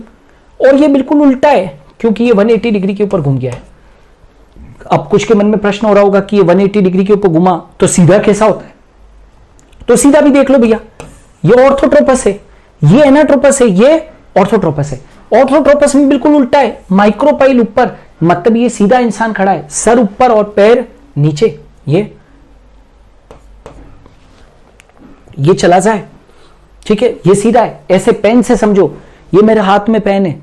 और ये बिल्कुल उल्टा है, क्योंकि ये 180 डिग्री के ऊपर घूम गया है। अब कुछ के मन में प्रश्न हो रहा होगा कि ये 180 डिग्री के ऊपर घुमा तो सीधा कैसा होता है? तो सीधा भी देख लो भैया, ये ऑर्थोट्रोपस है, ये एनाट्रोपस है, ये ऑर्थोट्रोपस है। ऑर्थोट्रोपस में बिल्कुल उल्टा है, माइक्रोपाइल ऊपर, मतलब ये सीधा इंसान खड़ा है, सर ऊपर और पैर नीचे। ये चला जाए, ठीक है, ये सीधा है, ऐसे पेन से समझो, ये मेरे हाथ में पेन है,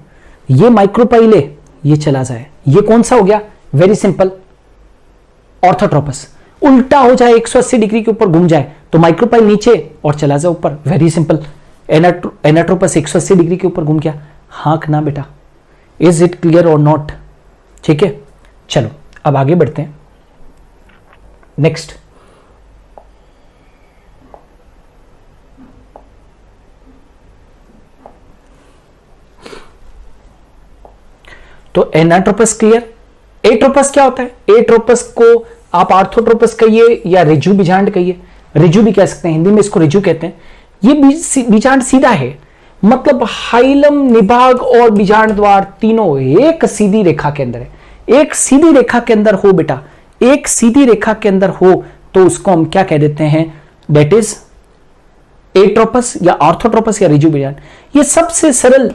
ये माइक्रोपाइल है, ये चला जाए। ये कौन सा हो गया? Very simple, orthotropous. उल्टा हो जाए, 180 डिग्री के ऊपर घूम जाए तो माइक्रोपाइल नीचे और चला जाए ऊपर, वेरी सिंपल। एनाट्रोपस 180 डिग्री के ऊपर घूम गया। हाँ ना बेटा? इज इट क्लियर और नॉट? ठीक है, चलो अब आगे बढ़ते हैं। नेक्स्ट, तो एनाट्रोपस क्लियर। एट्रोपस क्या होता है? एट्रोपस को आप आर्थोट्रोपस कहिए या रिजु बीजांड कहिए, रिजु भी कह सकते हैं, हिंदी में इसको रिजु कहते हैं। ये बीजांड सीधा है, मतलब हाइलम, निभाग और बीजांड द्वार तीनों एक सीधी रेखा के अंदर है। एक सीधी रेखा के अंदर हो बेटा, एक सीधी रेखा के अंदर हो तो उसको हम क्या कह देते हैं? दैट इज एट्रोपस या आर्थोट्रोपस या रिजु बीजांड। ये सबसे सरल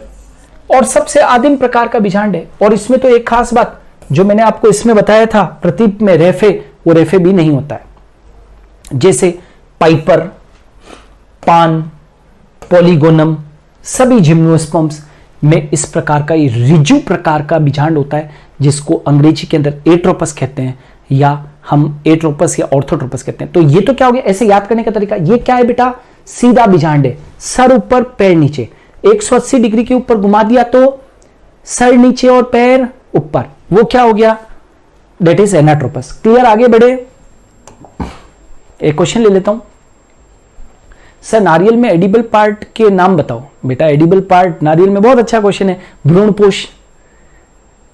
और सबसे आदिम प्रकार का बीजांड है। और इसमें तो एक खास बात जो मैंने आपको इसमें बताया था प्रतीप में, रेफे, वो रेफे भी नहीं होता है। जैसे पाइपर, पान, पॉलीगोनम, सभी जिम्नोस्पर्म्स में इस प्रकार का ये रिजु प्रकार का बीजांड होता है, जिसको अंग्रेजी के अंदर एट्रोपस कहते हैं या हम एट्रोपस या ऑर्थोट्रोपस कहते हैं। तो ये तो क्या हो गया? ऐसे याद करने का तरीका, ये क्या है बेटा? सीधा बीजांड है, सर ऊपर पैर नीचे। 180 डिग्री के ऊपर घुमा दिया तो सर नीचे और पैर ऊपर, वो क्या हो गया? That is anatropous. क्लियर? आगे बढ़े, एक क्वेश्चन ले लेता हूं। सर नारियल में एडिबल पार्ट के नाम बताओ। बेटा एडिबल पार्ट नारियल में, बहुत अच्छा क्वेश्चन है, भ्रूणपोष।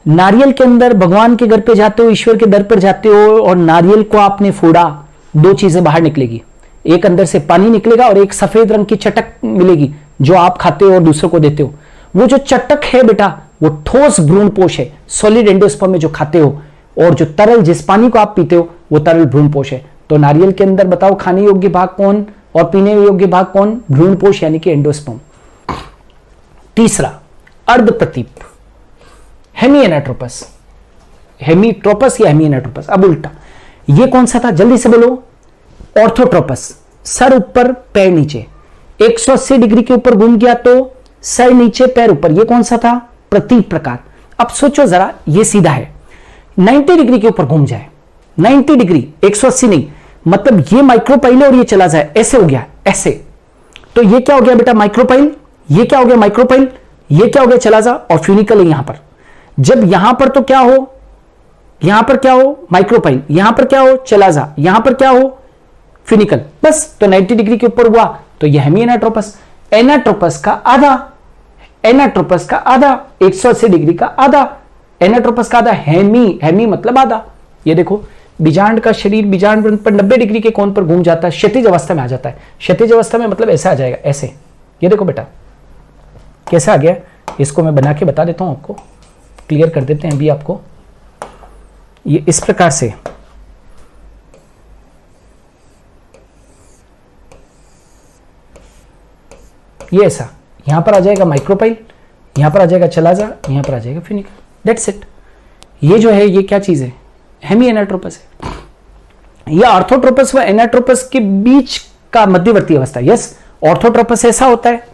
नारियल के अंदर भगवान के घर पे जाते हो, ईश्वर के दर पर जाते हो और नारियल को आपने फोड़ा, दो चीजें बाहर निकलेगी, एक अंदर से पानी निकलेगा और एक सफेद रंग की चटक मिलेगी जो आप खाते हो और दूसरों को देते हो। वो जो चटक है बेटा, वो ठोस भ्रूणपोष है, सॉलिड एंडोस्पर्म में जो खाते हो, और जो तरल, जिस पानी को आप पीते हो, वो तरल भ्रूणपोष है। तो नारियल के अंदर बताओ खाने योग्य भाग कौन और पीने योग्य भाग कौन? भ्रूणपोष यानी कि एंडोस्पर्म। तीसरा, अर्धप्रतीप, हेमी एनाट्रोपस, हेमीट्रोपस या हेमी एनाट्रोपस। अब उल्टा, ये कौन सा था? जल्दी से बोलो। ऑर्थोट्रोपस, सर ऊपर पैर नीचे, 180 डिग्री के ऊपर घूम गया तो सर नीचे पैर ऊपर, ये कौन सा था? प्रतीप प्रकार। अब सोचो जरा, ये सीधा है, 90 डिग्री के ऊपर घूम जाए, 90 डिग्री, 180 नहीं, मतलब ये माइक्रोपाइल और ये चला जाए, ऐसे हो गया, ऐसे। तो ये क्या हो गया बेटा? माइक्रोपाइल। ये क्या हो गया? माइक्रोपाइल। ये क्या हो गया? चला जा। और फ्यूनिकल है यहां पर। जब यहां पर तो क्या हो? यहां पर क्या हो? माइक्रोपाइल। यहां पर क्या हो? चला जा। यहां पर क्या हो? फ्यूनिकल। बस, तो 90 डिग्री के ऊपर हुआ तो यह हेमी एनाट्रोपस। एनाट्रोपस का आधा, एनाट्रोपस का आधा, 180 डिग्री का आधा, एनाट्रोपस का आधा, हेमी, हेमी मतलब आधा। ये देखो बीजांड का शरीर बीजांड पर 90 डिग्री के कोण पर घूम जाता है, क्षैतिज अवस्था में आ जाता है। क्षैतिज अवस्था में मतलब ऐसा आ जाएगा, ऐसे। ये देखो बेटा कैसा आ गया, इसको मैं बना के बता देता हूं आपको, क्लियर कर देते हैं अभी आपको। ये इस प्रकार से ये ऐसा, यहां पर आ जाएगा माइक्रोपाइल, यहां पर आ जाएगा चलाजा, यहां पर आ जाएगा फ्यूनिकल, दैट्स इट। ये जो है ये क्या चीज है, हेमी एनाट्रोपस है। यह ऑर्थोट्रोपस व एनाट्रोपस के बीच का मध्यवर्ती अवस्था। यस, ऑर्थोट्रोपस ऐसा होता है,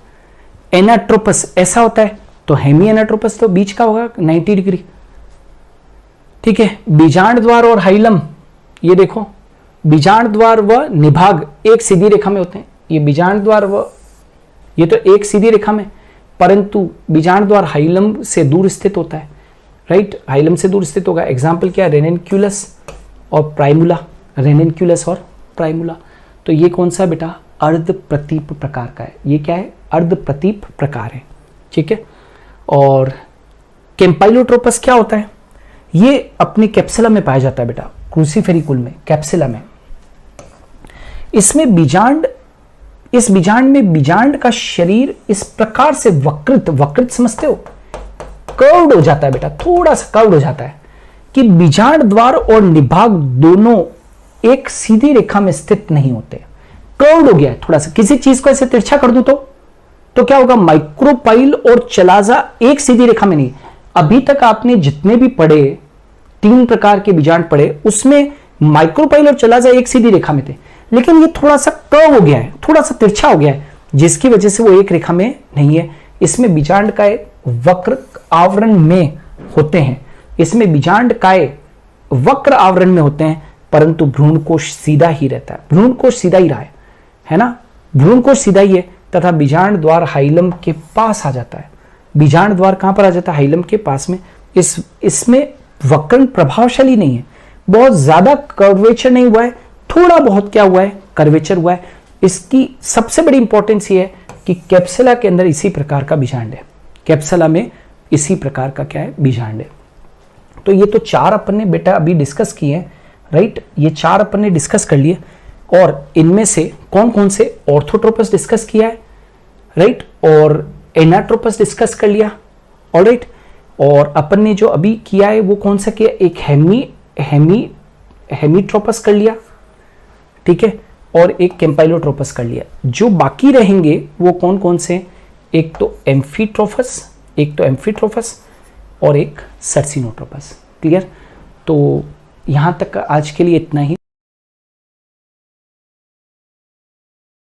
एनाट्रोपस ऐसा होता है, तो हेमी एनाट्रोपस तो बीच का होगा 90 डिग्री। ठीक है, बीजांड द्वार और हाइलम, ये देखो बीजांड द्वार व निभाग एक सीधी रेखा में होते हैं। ये बीजांड द्वार व ये तो एक सीधी रेखा में, परंतु बीजांड द्वार हाइलम से दूर स्थित होता है, राइट, हाइलम से दूर स्थित होगा। एग्जाम्पल क्या है, रेनेन्क्यूलस और प्राइमुला, रेनेन्क्यूलस और प्राइमुला। तो ये कौन सा बेटा, अर्ध प्रतीप प्रकार का है। ये क्या है, अर्ध प्रतीप प्रकार है, ठीक है। और कैम्पाइलोट्रोपस क्या होता है, ये अपने कैप्सुला में पाया जाता है बेटा, क्रूसीफेरी में, कैप्सुला में। इसमें बीजांड, इस बीजांड में बीजांड का शरीर इस प्रकार से वक्रित, वक्रित समझते हो, कर्व्ड हो जाता है बेटा, थोड़ा सा कर्व्ड हो जाता है कि बीजांड द्वार और निभाग दोनों एक सीधी रेखा में स्थित नहीं होते, कर्व्ड हो गया है थोड़ा सा। किसी चीज को ऐसे तिरछा कर दूं तो क्या होगा, माइक्रोपाइल और चलाजा एक सीधी रेखा में नहीं। अभी तक आपने जितने भी पढ़े, 3 प्रकार के बीजांड पढ़े, उसमें माइक्रोपाइल और चलाजा एक सीधी रेखा में थे, लेकिन ये थोड़ा सा कर्व हो गया है, थोड़ा सा तिरछा हो गया है, जिसकी वजह से वो एक रेखा में नहीं है। इसमें बीजांड काय वक्र आवरण में होते हैं, इसमें बीजांड काय वक्र आवरण में होते हैं, परंतु भ्रूणकोश सीधा ही रहता है, भ्रूणकोश सीधा ही रहा है ना, भ्रूणकोश सीधा ही है, तथा बीजांड द्वार हाइलम के पास आ जाता है। बीजांड द्वार कहां पर आ जाता है, हाइलम के पास में। इसमें वक्रण प्रभावशाली नहीं है, बहुत ज्यादा कर्वेचर नहीं हुआ है, थोड़ा बहुत क्या हुआ है, कर्वेचर हुआ है। इसकी सबसे बड़ी इंपॉर्टेंस ये है कि कैप्सुला के अंदर इसी प्रकार का बीजांड है, कैप्सुला में इसी प्रकार का क्या है, बीजांड है। तो ये तो 4 अपन ने बेटा अभी डिस्कस किए हैं, राइट, ये 4 अपन ने डिस्कस कर लिए। और इनमें से कौन कौन से, ऑर्थोट्रोपस डिस्कस किया है, राइट, और एनाट्रोपस डिस्कस कर लिया, ऑलराइट। और अपन ने जो अभी किया है वो कौन सा किया, एक हेमीट्रोपस कर लिया, ठीक है, और एक कैम्पाइलोट्रोपस कर लिया। जो बाकी रहेंगे वो कौन कौन से, एक तो एम्फीट्रोपस और एक सर्सिनोट्रोपस। क्लियर, तो यहां तक आज के लिए इतना ही।